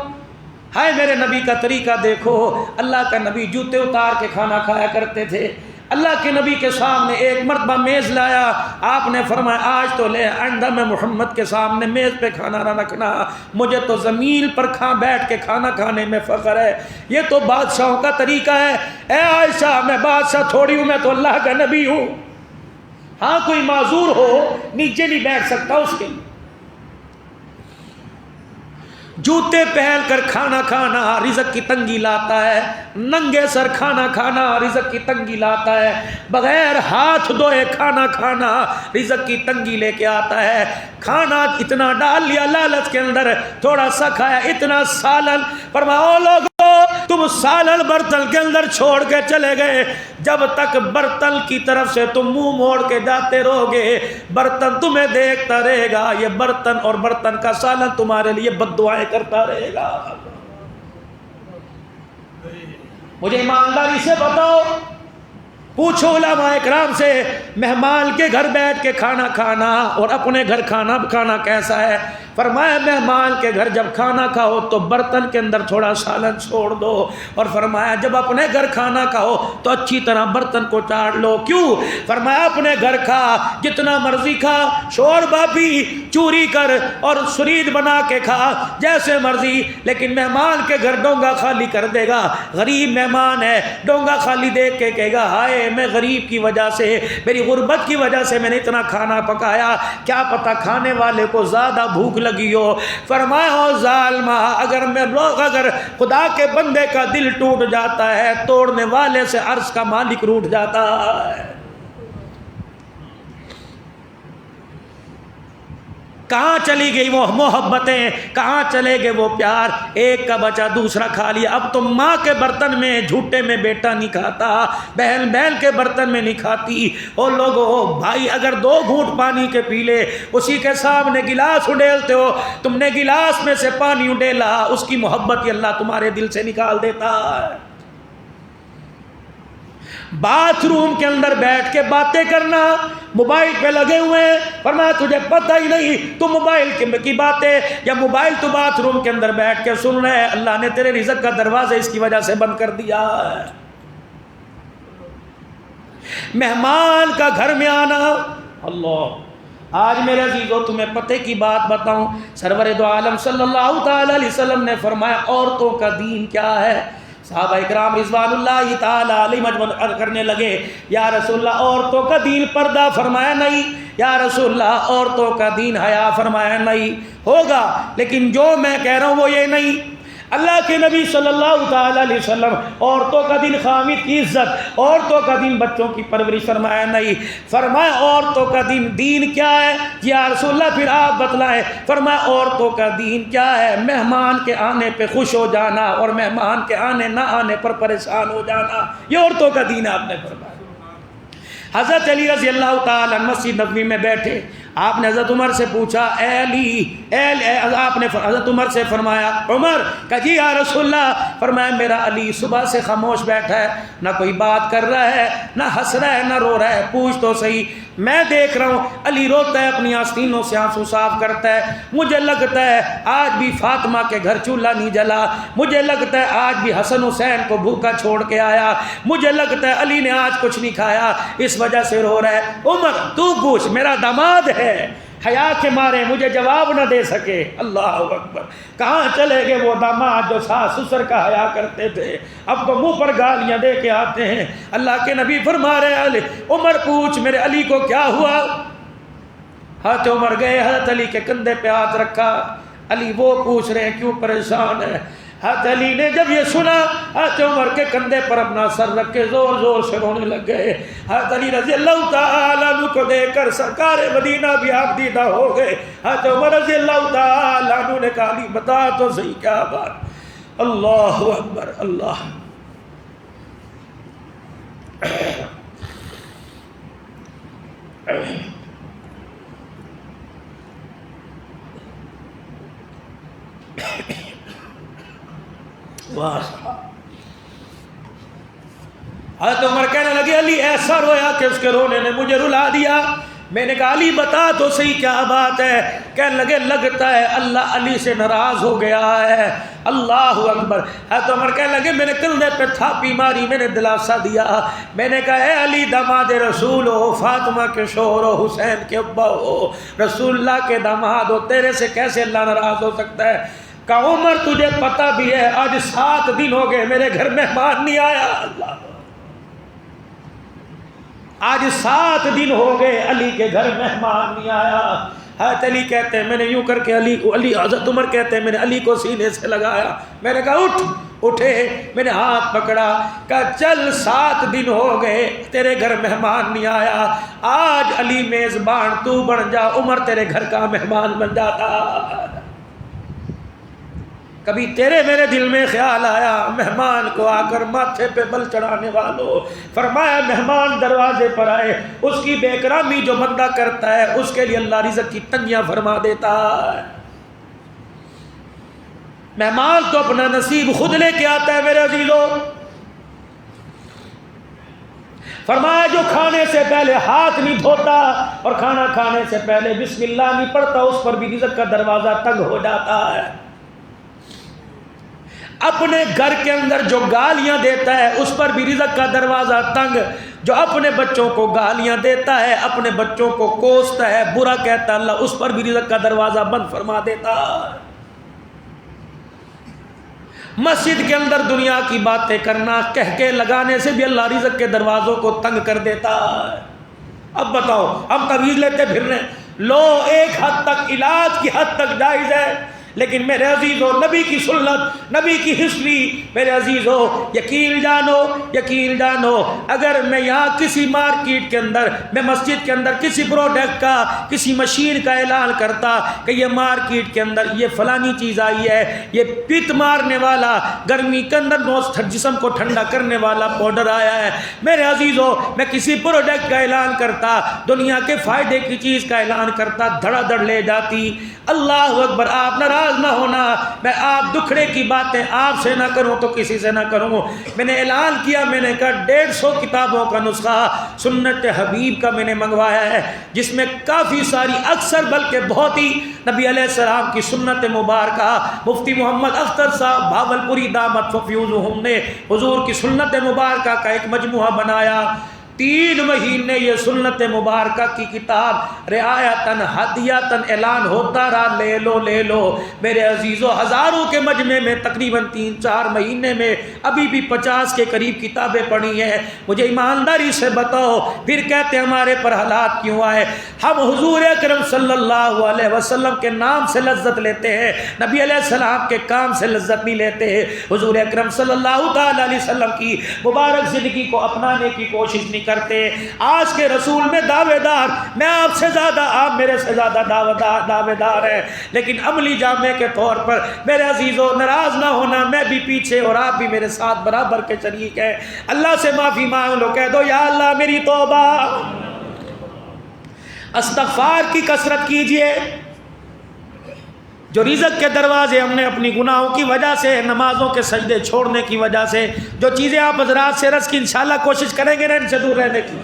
ہائے میرے نبی کا طریقہ دیکھو، اللہ کا نبی جوتے اتار کے کھانا کھایا کرتے تھے۔ اللہ کے نبی کے سامنے ایک مرتبہ میز لایا، آپ نے فرمایا آج تو لے، آئندہ میں محمد کے سامنے میز پہ کھانا نہ رکھنا، مجھے تو زمین پر بیٹھ کے کھانا کھانے میں فخر ہے، یہ تو بادشاہوں کا طریقہ ہے۔ اے عائشہ میں بادشاہ تھوڑی ہوں، میں تو اللہ کا نبی ہوں۔ ہاں کوئی معذور ہو نیچے نہیں بیٹھ سکتا اس کے لیے۔ جوتے پہن کر کھانا کھانا رزق کی تنگی لاتا ہے، ننگے سر کھانا کھانا رزق کی تنگی لاتا ہے، بغیر ہاتھ دھوئے کھانا کھانا رزق کی تنگی لے کے آتا ہے۔ کھانا اتنا ڈال لیا لالچ کے اندر، تھوڑا سا کھایا، اتنا سالن، فرمایا لوگوں تم سالن برتن کے اندر چھوڑ کے چلے گئے، جب تک برتن کی طرف سے تم منہ موڑ کے جاتے رہو گے برتن تمہیں دیکھتا رہے گا، یہ برتن اور برتن کا سالن تمہارے لیے بد دعائیں کرتا رہے گا۔ مجھے ایمانداری سے بتاؤ، پوچھو علماء اکرام سے، مہمان کے گھر بیٹھ کے کھانا کھانا اور اپنے گھر کھانا کیسا ہے؟ فرمایا مہمان کے گھر جب کھانا کھاؤ تو برتن کے اندر تھوڑا سالن چھوڑ دو، اور فرمایا جب اپنے گھر کھانا کھاؤ تو اچھی طرح برتن کو چاٹ لو۔ کیوں؟ فرمایا اپنے گھر کھا، جتنا مرضی کھا، شوربہ بھی، چوری کر اور سرید بنا کے کھا، جیسے مرضی، لیکن مہمان کے گھر ڈونگا خالی کر دے گا، غریب مہمان ہے، ڈونگا خالی دیکھ کے کہے گا ہائے میں غریب کی وجہ سے، میری غربت کی وجہ سے میں نے اتنا کھانا پکایا، کیا پتہ کھانے والے کو زیادہ بھوک لگی ہو۔ فرمایا ہو ظالمہ، اگر خدا کے بندے کا دل ٹوٹ جاتا ہے، توڑنے والے سے عرش کا مالک روٹھ جاتا ہے۔ کہاں چلی گئی وہ محبتیں، کہاں چلے گئے وہ پیار؟ ایک کا بچہ دوسرا کھا لیا۔ اب تو ماں کے برتن میں جھوٹے میں بیٹا نہیں کھاتا، بہن بہن کے برتن میں نہیں کھاتی۔ اور لوگوں بھائی اگر 2 گھونٹ پانی کے پی لے، اسی کے سامنے گلاس اڈیلتے ہو، تم نے گلاس میں سے پانی اڈیلا، اس کی محبت ہی اللہ تمہارے دل سے نکال دیتا ہے۔ باتھ روم کے اندر بیٹھ کے باتیں کرنا، موبائل پہ لگے ہوئے ہیں، فرمایا تجھے پتہ ہی نہیں تو موبائل کی باتیں، یا موبائل تو باتھ روم کے اندر بیٹھ کے سن رہے، اللہ نے تیرے رزق کا دروازہ اس کی وجہ سے بند کر دیا ہے۔ مہمان کا گھر میں آنا، اللہ آج میرے عزیزو تمہیں پتہ کی بات بتاؤں، سرور دو عالم صلی اللہ تعالی علیہ وسلم نے فرمایا عورتوں کا دین کیا ہے؟ صحابہ اکرام رضوان اللہ تعالی علیہ مجمع کرنے لگے، یا رسول اللہ عورتوں کا دین پردہ؟ فرمایا نہیں۔ یا رسول اللہ عورتوں کا دین حیا؟ فرمایا نہیں۔ ہوگا لیکن جو میں کہہ رہا ہوں وہ یہ نہیں۔ اللہ کے نبی صلی اللہ تعالی علیہ وسلم عورتوں کا دین خامد کی عزت، عورتوں کا دین بچوں کی پرورش؟ فرمایا نہیں۔ فرمایا عورتوں کا دین کیا ہے؟ یا رسول اللہ پھر آپ بتلائیں۔ فرمایا عورتوں کا دین کیا ہے؟ مہمان کے آنے پہ خوش ہو جانا اور مہمان کے آنے نہ آنے پر پریشان ہو جانا، یہ عورتوں کا دین آپ نے فرمایا۔ حضرت علی رضی اللہ تعالی عنہ مسجد نبوی میں بیٹھے، آپ نے حضرت عمر سے پوچھا اے علی، آپ نے حضرت عمر سے فرمایا عمر کہ جی یا رسول اللہ، فرمایا میرا علی صبح سے خاموش بیٹھا ہے، نہ کوئی بات کر رہا ہے، نہ ہنس رہا ہے، نہ رو رہا ہے، پوچھ تو صحیح۔ میں دیکھ رہا ہوں علی روتا ہے، اپنی آستینوں سے آنسو صاف کرتا ہے، مجھے لگتا ہے آج بھی فاطمہ کے گھر چولہا نہیں جلا، مجھے لگتا ہے آج بھی حسن حسین کو بھوکا چھوڑ کے آیا، مجھے لگتا ہے علی نے آج کچھ نہیں کھایا، اس وجہ سے رو رہا ہے۔ عمر تو پوچھ، میرا داماد ہے، حیا کے مارے مجھے جواب نہ دے سکے۔ اللہ اکبر، کہاں چلے گئے وہ داماد جو ساس سسر کا حیا کرتے تھے؟ اب تو منہ پر گالیاں دے کے آتے ہیں۔ اللہ کے نبی فرما رہے علی، عمر پوچھ میرے علی کو کیا ہوا؟ حضرت عمر گئے، حضرت علی کے کندھے پہ ہاتھ رکھا، علی وہ پوچھ رہے ہیں کیوں پریشان ہے؟ حضرت علی نے جب یہ سنا، حضرت عمر کے کندھے پر اپنا سر رکھ کے زور زور سے رونے لگ گئے۔ حضرت علی رضی اللہ تعالیٰ عنہ کو دیکھ کر سرکار مدینہ بھی آپ دیدہ ہو گئے۔ حضرت عمر رضی اللہ تعالیٰ عنہ نے کہا علی بتا تو صحیح کیا بات؟ اللہ اکبر، اللہ حضرت عمر کہنے لگے علی ایسا رویا کہ اس کے رونے نے مجھے رلا دیا۔ میں نے کہا علی بتا تو صحیح کیا بات ہے؟ کہنے لگے لگتا ہے اللہ علی سے ناراض ہو گیا ہے، اللہ اکبر۔ حضرت عمر کہنے لگے میں نے کندھے پہ تھاپی ماری، میں نے دلاسا دیا، میں نے کہا اے علی داماد رسول ہو، فاطمہ کے شوہر ہو، حسین کے ابا ہو، رسول اللہ کے داماد ہو، تیرے سے کیسے اللہ ناراض ہو سکتا ہے؟ کہا عمر تجھے پتہ بھی ہے آج 7 دن ہو گئے میرے گھر مہمان نہیں آیا، اللہ آج 7 دن ہو گئے علی کے گھر مہمان نہیں آیا۔ حضرت علی کہتے ہیں میں نے یوں کر کے حضرت عمر کہتے ہیں میں نے علی کو سینے سے لگایا، میں نے کہا اٹھے، میں نے ہاتھ پکڑا، کہا چل 7 دن ہو گئے تیرے گھر مہمان نہیں آیا، آج علی میزبان تو بن جا، عمر تیرے گھر کا مہمان بن جاتا۔ کبھی تیرے میرے دل میں خیال آیا مہمان کو آ کر ماتھے پہ بل چڑھانے والوں، فرمایا مہمان دروازے پر آئے، اس کی بے اکرامی جو بندہ کرتا ہے اس کے لیے اللہ رزق کی تنگیاں فرما دیتا ہے۔ مہمان تو اپنا نصیب خود لے کے آتا ہے میرے عزیزوں۔ فرمایا جو کھانے سے پہلے ہاتھ نہیں دھوتا اور کھانا کھانے سے پہلے بسم اللہ نہیں پڑھتا اس پر بھی رزق کا دروازہ تنگ ہو جاتا ہے۔ اپنے گھر کے اندر جو گالیاں دیتا ہے اس پر بھی رزق کا دروازہ تنگ، جو اپنے بچوں کو گالیاں دیتا ہے، اپنے بچوں کو کوستا ہے، برا کہتا ہے، اللہ اس پر بھی رزق کا دروازہ بند فرما دیتا ہے۔ مسجد کے اندر دنیا کی باتیں کرنا، کہکے لگانے سے بھی اللہ رزق کے دروازوں کو تنگ کر دیتا ہے۔ اب بتاؤ ہم تعویذ لیتے پھر رہے ہیں، لو ایک حد تک علاج کی حد تک جائز ہے، لیکن میرے عزیزو نبی کی سنت، نبی کی ہسٹری، میرے عزیزو یقین جانو اگر میں یہاں کسی مارکیٹ کے اندر، میں مسجد کے اندر کسی پروڈکٹ کا، کسی مشین کا اعلان کرتا کہ یہ مارکیٹ کے اندر یہ فلانی چیز آئی ہے، یہ پت مارنے والا، گرمی کے اندر جسم کو ٹھنڈا کرنے والا پاؤڈر آیا ہے، میرے عزیزو میں کسی پروڈکٹ کا اعلان کرتا، دنیا کے فائدے کی چیز کا اعلان کرتا، دھڑا دھڑ لے جاتی۔ اللہ اکبر، آپ ناراض نہ ہونا، میں آپ دکھڑے کی باتیں آپ سے نہ کروں تو کسی سے نہ کروں۔ میں نے اعلان کیا، میں نے کہا 150 کتابوں کا نسخہ سنت حبیب کا میں نے منگوایا ہے، جس میں کافی ساری، اکثر بلکہ بہت ہی نبی علیہ السلام کی سنت مبارکہ، مفتی محمد اختر صاحب بھاولپوری دامت ففیوزہم نے حضور کی سنت مبارکہ کا ایک مجموعہ بنایا۔ 3 مہینے یہ سنت مبارکہ کی کتاب رعایتاً ہدیاتاً اعلان ہوتا رہا، لے لو میرے عزیزو، ہزاروں کے مجمع میں تقریباً 3-4 مہینے میں ابھی بھی 50 کے قریب کتابیں پڑھی ہیں۔ مجھے ایمانداری سے بتاؤ پھر کہتے ہمارے پر حالات کیوں آئے؟ ہم حضور اکرم صلی اللہ علیہ وسلم کے نام سے لذت لیتے ہیں، نبی علیہ السلام کے کام سے لذت نہیں لیتے ہیں۔ حضور اکرم صلی اللہ تعالی علیہ وسلم کی مبارک زندگی کو اپنانے کی کوشش نہیں کرتے۔ آج کے رسول میں دعوے دار، میں آپ سے زیادہ، آپ میرے سے زیادہ دعوے دار ہیں، لیکن عملی جامع کے طور پر میرے عزیزو ناراض نہ ہونا، میں بھی پیچھے اور آپ بھی میرے ساتھ برابر کے شریک ہیں۔ اللہ سے معافی مانگ لو، کہہ دو یا اللہ میری توبہ۔ استغفار کی کثرت کیجئے۔ جو رزق کے دروازے ہم نے اپنی گناہوں کی وجہ سے، نمازوں کے سجدے چھوڑنے کی وجہ سے، جو چیزیں آپ حضرات سے رزق کی انشاءاللہ کوشش کریں گے نا ان سے دور رہنے کی،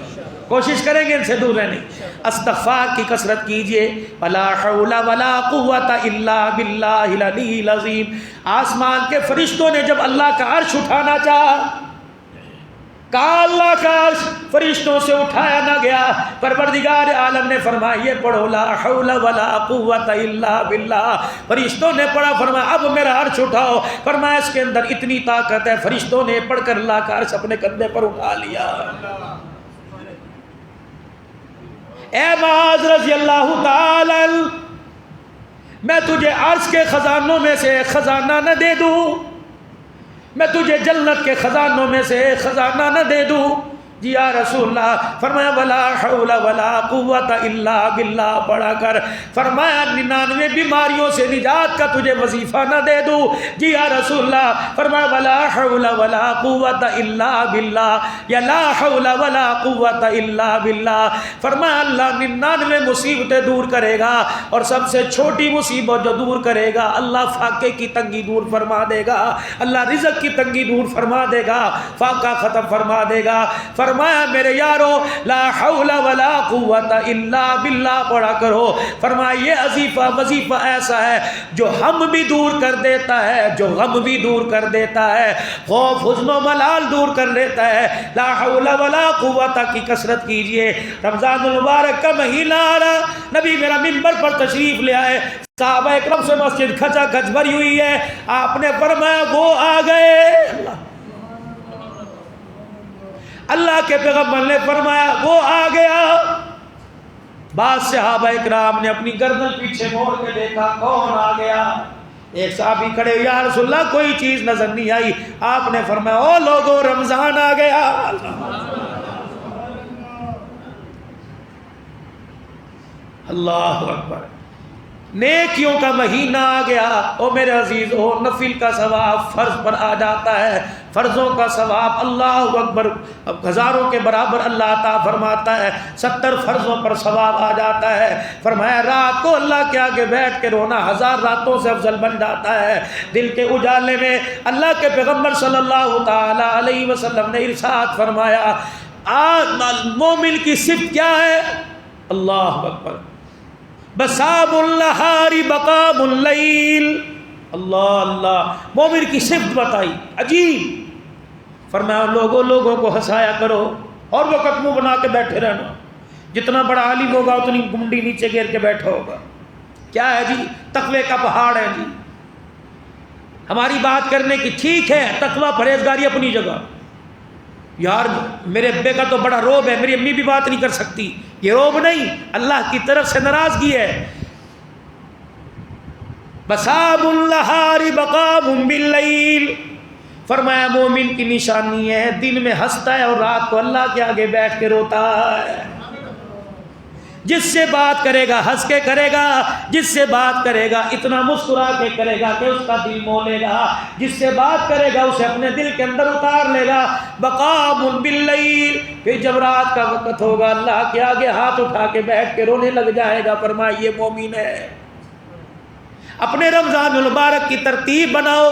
کوشش کریں گے ان سے دور رہنے کی، استغفار کی کثرت کیجئے۔ ولا حول ولا قوت الا باللہ العلی العظیم۔ آسمان کے فرشتوں نے جب اللہ کا عرش اٹھانا چاہا، کہا اللہ کا عرش فرشتوں سے اٹھایا نہ گیا، پروردگار عالم نے فرمایا یہ پڑھو لا حول ولا قوت الا باللہ۔ فرشتوں نے پڑھا، فرمایا اب میرا عرش اٹھاؤ، فرمایا اس کے اندر اتنی طاقت ہے، فرشتوں نے پڑھ کر اللہ کا عرش اپنے کندھے پر اٹھا لیا۔ اے معاذ رضی اللہ تعالی، میں تجھے عرش کے خزانوں میں سے ایک خزانہ نہ دے دوں، میں تجھے جنت کے خزانوں میں سے ایک خزانہ نہ دے دوں؟ جی یا رسول اللہ۔ فرمایا ولا حول ولا قوت الا باللہ پڑھا کر، فرمایا 99 بیماریوں سے نجات کا تجھے وظیفہ نہ دے دوں؟ جی یا رسول اللہ۔ فرمایا ولا حول ولا قوت الا باللہ، یا لا حول ولا قوت الا باللہ۔ فرمایا اللہ 99 مصیبتیں دور کرے گا، اور سب سے چھوٹی مصیبت جو دور کرے گا، اللہ فاقے کی تنگی دور فرما دے گا، اللہ رزق کی تنگی دور فرما دے گا، فاقہ ختم فرما دے گا۔ فرمایا میرے یارو لا حول ولا قوت الا باللہ پڑھا کرو. فرمایا یہ وظیفہ ایسا ہے جو ہم بھی دور کر دیتا ہے، جو غم بھی دور کر دیتا ہے، خوف حزن و ملال دور کر لیتا ہے. لا حول ولا قوت کی کثرت کیجئے. رمضان المبارک کا مہینہ آ رہا، نبی میرا منبر پر تشریف لے آئے، صحابہ اکرام سے مسجد کھچا کھچ بھری ہوئی ہے. آپ نے فرمایا وہ آ گئے. اللہ کے پیغمبر نے فرمایا وہ آ گیا. بعض صحابہ اکرام نے اپنی گردن پیچھے موڑ کے دیکھا کون آ گیا. ایک صحابی کھڑے یا رسول اللہ کوئی چیز نظر نہیں آئی. آپ نے فرمایا او لوگو رمضان آ گیا. اللہ اکبر. نیکیوں کا مہینہ آ گیا. او میرے عزیز ہو، نفل کا ثواب فرض پر آ جاتا ہے، فرضوں کا ثواب اللہ اکبر ہزاروں کے برابر اللہ عطا فرماتا ہے. 70 فرضوں پر ثواب آ جاتا ہے. فرمایا رات کو اللہ کے آگے بیٹھ کے رونا 1000 راتوں سے افضل بن جاتا ہے. دل کے اجالے میں اللہ کے پیغمبر صلی اللہ تعالی علیہ وسلم نے ارشاد فرمایا مومن کی صفت کیا ہے؟ اللہ اکبر. بسام النہار بقام اللیل. اللہ اللہ، مومن کی صفت بتائی عجیب. فرمایا لوگوں کو ہنسایا کرو اور وقت منہ بنا کے بیٹھے رہنا. جتنا بڑا عالم ہوگا اتنی گمڈی نیچے گیر کے بیٹھا ہوگا. کیا ہے جی؟ تقوی کا پہاڑ ہے جی. ہماری بات کرنے کی ٹھیک ہے، تقوی پرہیزگاری اپنی جگہ. یار میرے ابے کا تو بڑا روب ہے، میری امی بھی بات نہیں کر سکتی. یہ روب نہیں، اللہ کی طرف سے ناراضگی ہے. بسام النہار بقام باللیل. فرمایا مومن کی نشانی ہے دن میں ہنستا ہے اور رات کو اللہ کے آگے بیٹھ کے روتا ہے. جس سے بات کرے گا ہنس کے کرے گا، جس سے بات کرے گا اتنا مسکرا کے کرے گا کہ اس کا دل مو لے گا، جس سے بات کرے گا اسے اپنے دل کے اندر اتار لے گا. بقام باللیل. پھر جب رات کا وقت ہوگا اللہ کے آگے ہاتھ اٹھا کے بیٹھ کے رونے لگ جائے گا. فرمایا یہ مومن ہے. اپنے رمضان المبارک کی ترتیب بناؤ.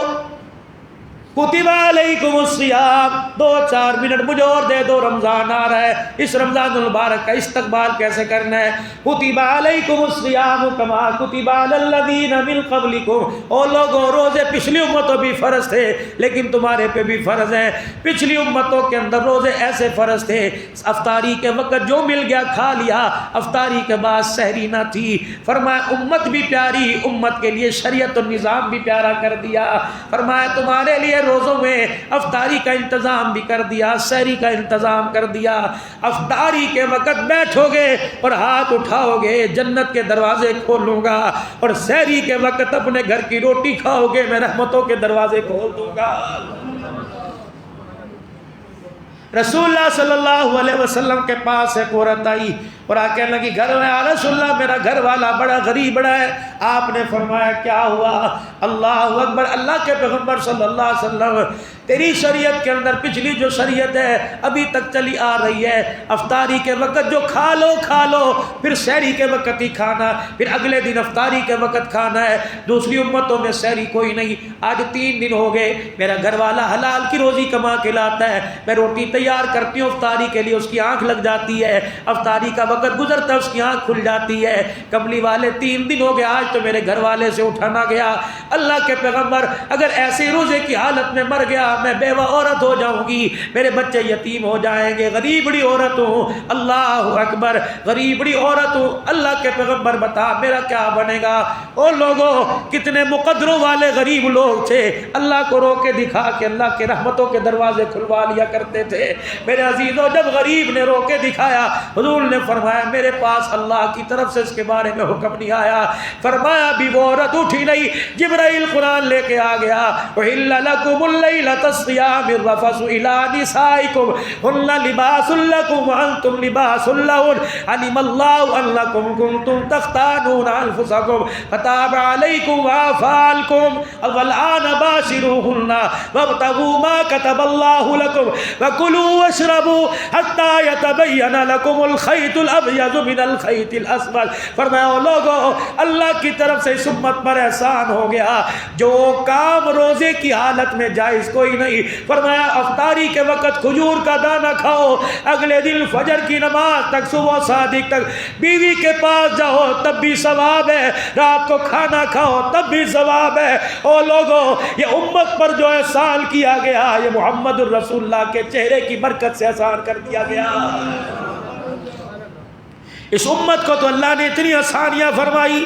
کتب علیکم الصیام. 2-4 منٹ مجھے اور دے دو، رمضان آ رہا ہے. اس رمضان المبارک کا استقبال کیسے کرنا ہے؟ کتب علیکم الصیام کما کتب علی الذین من قبلکم. او لوگوں روزے پچھلی امتوں بھی فرض تھے لیکن تمہارے پہ بھی فرض ہیں. پچھلی امتوں کے اندر روزے ایسے فرض تھے افطاری کے وقت جو مل گیا کھا لیا، افطاری کے بعد سحری نہ تھی. فرمایا امت بھی پیاری، امت کے لیے شریعت و نظام بھی پیارا کر دیا. فرمایا تمہارے لیے روزوں میں افطاری کا انتظام بھی کر دیا، سحری کا انتظام کر دیا. افطاری کے وقت بیٹھو گے اور ہاتھ اٹھاؤ گے جنت کے دروازے کھولوں گا، اور سحری کے وقت اپنے گھر کی روٹی کھاؤ گے میں رحمتوں کے دروازے کھول دوں گا. رسول اللہ صلی اللہ علیہ وسلم کے پاس ایک عورت آئی اور آ کہنے لگی گھر میں رسول اللہ میرا گھر والا بڑا غریب بڑا ہے. آپ نے فرمایا کیا ہوا؟ اللہ اکبر. اللہ کے پیغمبر صلی اللہ علیہ وسلم تیری شریعت کے اندر پچھلی جو شریعت ہے ابھی تک چلی آ رہی ہے، افطاری کے وقت جو کھا لو پھر سحری کے وقت ہی کھانا، پھر اگلے دن افطاری کے وقت کھانا ہے. دوسری امتوں میں سحری کوئی نہیں. آج 3 دن ہو گئے میرا گھر والا حلال کی روزی کما کے لاتا ہے، میں روٹی تیار کرتی ہوں افطاری کے لیے، اس کی آنکھ لگ جاتی ہے، افطاری کا وقت گزرتا ہے اس کی آنکھ کھل جاتی ہے. کملی والے 3 دن ہو گئے آج تو میرے گھر والے سے اٹھا نہ گیا. اللہ کے پیغمبر اگر ایسے روزے کی حالت میں مر گیا میں بیوہ عورت ہو جاؤں گی، میرے بچے یتیم ہو جائیں گے. غریبڑی عورت ہوں. اللہ اکبر. غریبڑی عورت ہوں. اللہ کے پیغمبر بتا میرا کیا بنے گا؟ او لوگوں کتنے مقدروں والے غریب لوگ تھے، اللہ کو رو کے دکھا کے اللہ کے رحمتوں کے دروازے کھلوا لیا کرتے تھے. میرے عزیزوں جب غریب نے رو کے دکھایا حضور نے فرمایا میرے پاس اللہ کی طرف سے اس کے بارے میں حکم نہیں آیا. فرمایا بھی وہ عورت اٹھی نہیں، جبرائیل قرآن لے کے آ گیا. وَإِلَّ لَكُمُ اللَّيْلَةَ الصِّيَامِ الرَّفَثُ إِلَىٰ نِسَائِكُمْ هُنَّ لِبَاسٌ لَكُمْ وَأَنْتُمْ لِبَاسٌ لَهُنَّ عَلِمَ اللَّهُ أَنَّكُمْ كُنْتُمْ تَخْتَانُونَ أَنفُسَكُمْ فَتَابَ عَلَيْكُمْ وَعَفَا عَنكُمْ وَالْآنَ بَاشِرُوهُنَّ وَابْتَغُوا مَا كَتَبَ اللَّهُ لَكُمْ وَكُلُوا وَاشْرَبُوا حَتَّىٰ يَتَبَيَّنَ لَكُمُ الْخَيْطُ الْأَبْيَضُ مِنَ الْخَيْطِ الْأَسْوَدِ. فرمایا لوگوں اللہ کی طرف سے اس امت پر احسان ہو گیا جو کام روزے کی حالت میں جائز کوئی کوئی نہیں. فرمایا افطاری کے وقت کھجور کا دانہ کھاؤ, اگلے دن فجر کی نماز تک, صبح صادق تک بیوی کے پاس جاؤ تب بھی ثواب ہے, رات کو کھانا کھاؤ تب بھی ثواب ہے. او لوگوں, یہ امت پر جو احسان کیا گیا یہ محمد الرسول اللہ کے چہرے کی برکت سے احسان کر دیا گیا. اس امت کو تو اللہ نے اتنی آسانیاں فرمائی.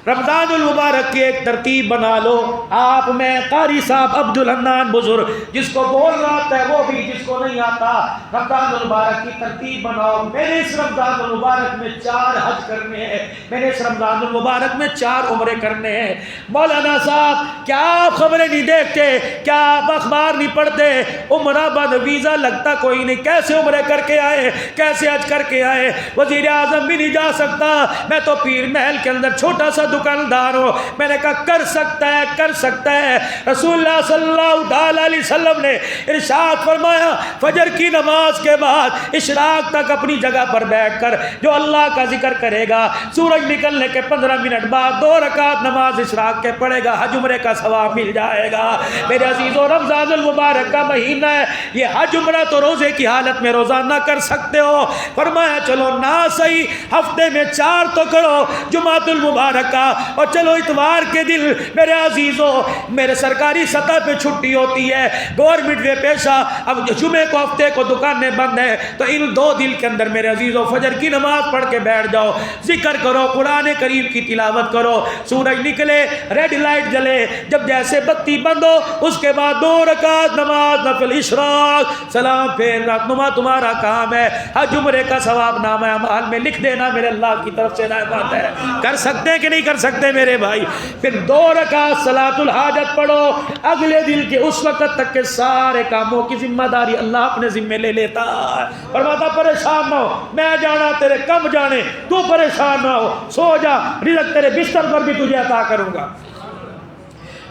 رمضان المبارک کی ایک ترتیب بنا لو. آپ میں قاری صاحب عبدالحنان بزرگ جس کو بولنا آتا ہے وہ بھی, جس کو نہیں آتا, رمضان المبارک کی ترتیب بناؤ. میں نے اس رمضان المبارک میں 4 حج کرنے ہیں, میں نے اس رمضان المبارک میں 4 عمرے کرنے ہیں. مولانا صاحب کیا آپ خبریں نہیں دیکھتے, کیا آپ اخبار نہیں پڑھتے؟ عمرہ بند, ویزا لگتا کوئی نہیں, کیسے عمرے کر کے آئے, کیسے حج کر کے آئے؟ وزیر اعظم بھی نہیں جا سکتا, میں تو پیر محل کے اندر چھوٹا سا دکاندار ہو. میں نے کہا کر سکتا ہے, کر سکتا ہے. رسول اللہ صلی اللہ علیہ وسلم نے ارشاد فرمایا فجر کی نماز کے بعد اشراق تک اپنی جگہ پر بیٹھ کر جو اللہ کا ذکر کرے گا, سورج نکلنے کے 15 منٹ بعد 2 رکعت نماز اشراق کے پڑھے گا, حج عمرے کا ثواب مل جائے گا. میرے عزیزو, رمضان المبارک کا مہینہ ہے, یہ حج عمرہ تو روزے کی حالت میں روزانہ کر سکتے ہو. فرمایا چلو نہ صحیح ہفتے میں 4 تو کرو جمعۃ المبارک کا, اور چلو اتوار کے دن میرے عزیزو میرے سرکاری سطح پہ چھٹی ہوتی ہے, گورنمنٹ میں پیشہ. اب جمعے کو ہفتے کو دکانیں بند ہیں, تو ان 2 دن کے اندر میرے عزیزو فجر کی نماز پڑھ کے بیٹھ جاؤ, ذکر کرو, قرآن کریم کی تلاوت کرو. سورج نکلے, ریڈ لائٹ جلے, جب جیسے بتی بند ہو اس کے بعد 2 رکعت نماز نفل اشراق, سلام پھیر راتنما تمہارا کام ہے. حج عمرے کا ثواب نامہ اعمال میں لکھ دینا, میرے اللہ کی طرف سے رحمت ہے. کر سکتے ہیں کہ نہیں کر سکتے میرے بھائی؟ پھر 2 رکعت صلاۃ الحاجت پڑھو. اگلے دن کے اس وقت تک کے سارے کاموں کی ذمہ داری اللہ اپنے ذمے لے لیتا ہے. فرماتا پریشان نہ ہو, میں جانا تیرے کم جانے, تو پریشان نہ ہو, سو جا, رزق تیرے بستر پر بھی تجھے عطا کروں گا.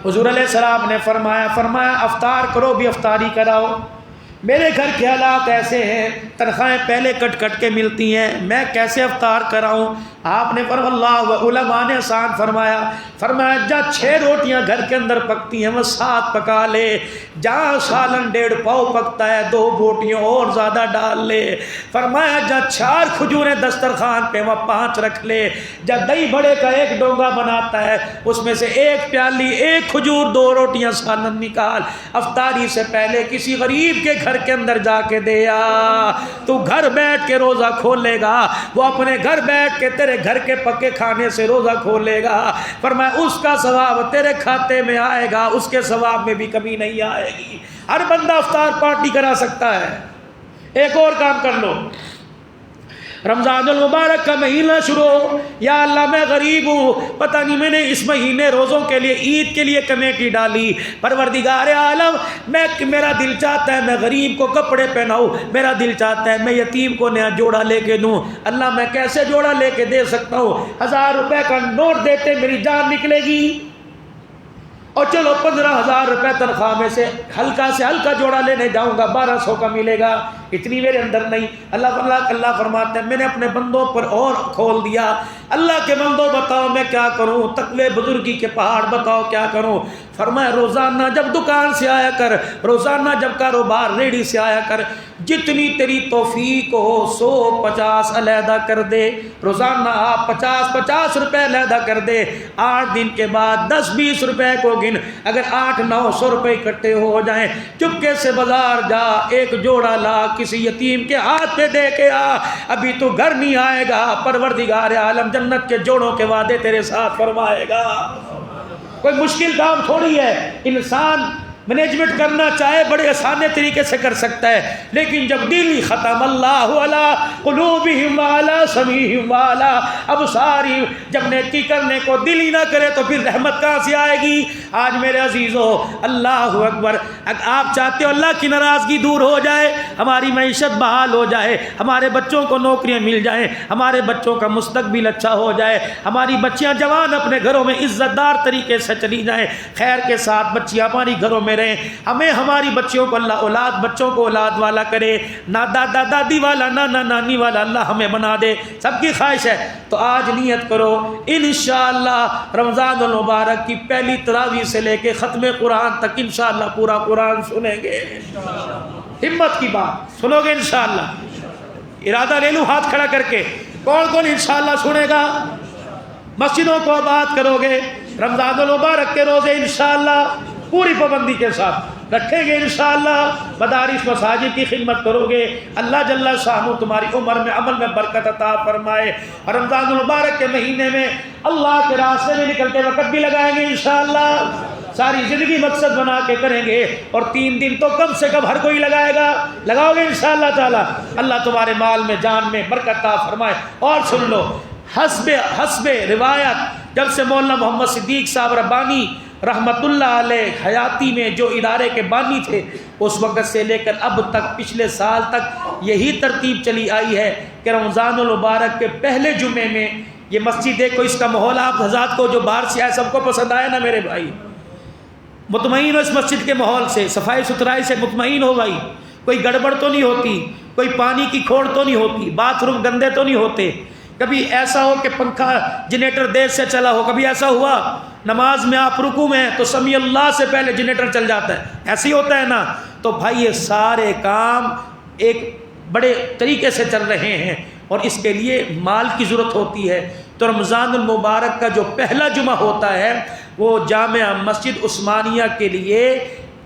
حضور علیہ السلام نے فرمایا افطار کرو بھی افطاری کراؤ. میرے گھر کے حالات ایسے ہیں, تنخواہیں پہلے کٹ کٹ کے ملتی ہیں, میں کیسے افطار کراؤں؟ آپ نے اللہ و علماء نے آسان فرمایا جہاں 6 روٹیاں گھر کے اندر پکتی ہیں وہ 7 پکا لے. جہاں سالن 1.5 پاؤ پکتا ہے 2 بوٹیاں اور زیادہ ڈال لے. فرمایا جہاں 4 کھجوریں دسترخوان پہ وہ 5 رکھ لے. جہاں دہی بڑے کا 1 ڈونگا بناتا ہے اس میں سے 1 پیالی 1 کھجور 2 روٹیاں سالن نکال. افطاری سے پہلے کسی غریب کے گھر کے اندر جا کے دے آ. تو گھر بیٹھ کے روزہ کھولے گا, وہ اپنے گھر بیٹھ کے تیرے گھر کے پکے کھانے سے روزہ کھولے گا. فرمایا اس کا ثواب تیرے کھاتے میں آئے گا, اس کے ثواب میں بھی کمی نہیں آئے گی. ہر بندہ افطار پارٹی کرا سکتا ہے. ایک اور کام کر لو, رمضان المبارک کا مہینہ شروع ہو. یا اللہ میں غریب ہوں, پتہ نہیں میں نے اس مہینے روزوں کے لیے عید کے لیے کمیٹی ڈالی. پروردگار عالم میرا دل چاہتا ہے میں غریب کو کپڑے پہناؤں, میرا دل چاہتا ہے میں یتیم کو نیا جوڑا لے کے دوں. اللہ میں کیسے جوڑا لے کے دے سکتا ہوں؟ 1000 روپے کا نوٹ دیتے میری جان نکلے گی. اور چلو 15,000 روپے تنخواہ میں سے ہلکا سے ہلکا جوڑا لینے جاؤں گا, 1200 کا ملے گا. اتنی میرے اندر نہیں. اللہ فرماتے ہیں میں نے اپنے بندوں پر اور کھول دیا. اللہ کے بندوں بتاؤ میں کیا کروں؟ تقوی بزرگی کے پہاڑ بتاؤ کیا کروں؟ فرمایا روزانہ جب دکان سے آیا کر, روزانہ جب کاروبار ریڑھی سے آیا کر, جتنی تیری توفیق ہو 150 علیحدہ کر دے. روزانہ آپ 50 روپے علیحدہ کر دے. 8 دن کے بعد 10-20 روپے کو گن, اگر 800-900 روپے اکٹھے ہو جائیں, چپکے سے بازار جا, 1 جوڑا لا, کسی یتیم کے ہاتھ پہ دے کے آ. ابھی تو گھر نہیں آئے گا, پروردگار عالم جنت کے جوڑوں کے وعدے تیرے ساتھ فرمائے گا. کوئی مشکل کام تھوڑی ہے. انسان مینجمنٹ کرنا چاہے بڑے آسان طریقے سے کر سکتا ہے, لیکن جب دل ختم اللہ علی قلوبہم وعلی سمیعہم وعلی ابصارہم, جب نیکی کرنے کو دل ہی نہ کرے تو پھر رحمت کہاں سے آئے گی؟ آج میرے عزیزو اللہ اکبر, آپ چاہتے ہو اللہ کی ناراضگی دور ہو جائے, ہماری معیشت بحال ہو جائے, ہمارے بچوں کو نوکریاں مل جائیں, ہمارے بچوں کا مستقبل اچھا ہو جائے, ہماری بچیاں جوان اپنے گھروں میں عزت دار طریقے سے چلی جائیں, خیر کے ساتھ بچیاں ہماری گھروں میں میں رہیں, ہمیں ہماری بچیوں کو اللہ اولاد بچوں کو اولاد والا کرے, نہ دادا دادی والا نہ نانی والا اللہ ہمیں بنا دے. سب کی خواہش ہے. تو آج نیت کرو انشاءاللہ رمضان المبارک کی پہلی تراویح سے لے کے ختم قرآن تک انشاءاللہ پورا قرآن سنیں گے. ہمت کی بات سنو گے انشاءاللہ. ارادہ لے لو ہاتھ کھڑا کر کے, کون کون انشاءاللہ سنے گا؟ مسجدوں کو آباد کرو گے, رمضان المبارک کے روزے انشاءاللہ پوری پابندی کے ساتھ رکھیں گے انشاءاللہ, مدارس مساجد کی خدمت کرو گے, اللہ جل شانہ تمہاری عمر میں عمل میں برکت عطا فرمائے. رمضان المبارک کے مہینے میں اللہ کے راستے میں نکلتے وقت بھی لگائیں گے انشاءاللہ, ساری زندگی مقصد بنا کے کریں گے, اور 3 دن تو کم سے کم ہر کوئی لگائے گا, لگاؤ گے انشاءاللہ تعالی. اللہ تمہارے مال میں جان میں برکت عطا فرمائے. اور سن لو, حسب روایت جب سے مولانا محمد صدیق صاحب ربانی رحمت اللہ علیہ حیاتی میں جو ادارے کے بانی تھے, اس وقت سے لے کر اب تک پچھلے سال تک یہی ترتیب چلی آئی ہے کہ رمضان المبارک کے پہلے جمعے میں یہ مسجد دیکھو, اس کا ماحول آپ حضرات کو جو باہر سے آئے سب کو پسند آیا نا میرے بھائی؟ مطمئن ہو اس مسجد کے ماحول سے, صفائی ستھرائی سے مطمئن ہو بھائی؟ کوئی گڑبڑ تو نہیں ہوتی, کوئی پانی کی کھوڑ تو نہیں ہوتی, باتھ روم گندے تو نہیں ہوتے, کبھی ایسا ہو کہ پنکھا جنریٹر دیر سے چلا ہو, کبھی ایسا ہوا نماز میں آپ رکوع میں ہیں تو سمیع اللہ سے پہلے جنریٹر چل جاتا ہے, ایسے ہی ہوتا ہے نا؟ تو بھائی یہ سارے کام ایک بڑے طریقے سے چل رہے ہیں, اور اس کے لیے مال کی ضرورت ہوتی ہے. تو رمضان المبارک کا جو پہلا جمعہ ہوتا ہے وہ جامع مسجد عثمانیہ کے لیے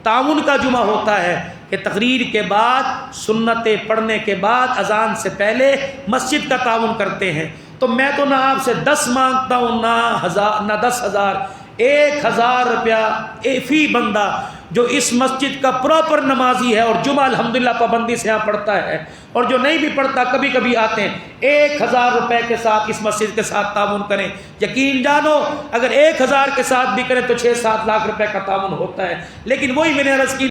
تعاون کا جمعہ ہوتا ہے, کہ تقریر کے بعد سنتیں پڑھنے کے بعد اذان سے پہلے مسجد کا تعاون کرتے ہیں. تو میں تو نہ آپ سے 10 مانگتا ہوں نہ 10,000, 1,000 روپیہ فی بندہ جو اس مسجد کا پراپر نمازی ہے اور جمعہ الحمدللہ پابندی سے یہاں پڑھتا ہے, اور جو نہیں بھی پڑھتا کبھی کبھی آتے ہیں, 1,000 روپے کے ساتھ اس مسجد کے ساتھ تعاون کریں. یقین جانو اگر 1,000 کے ساتھ بھی کریں تو 6-7 لاکھ روپے کا تعاون ہوتا ہے. لیکن وہی میں نے عرض کی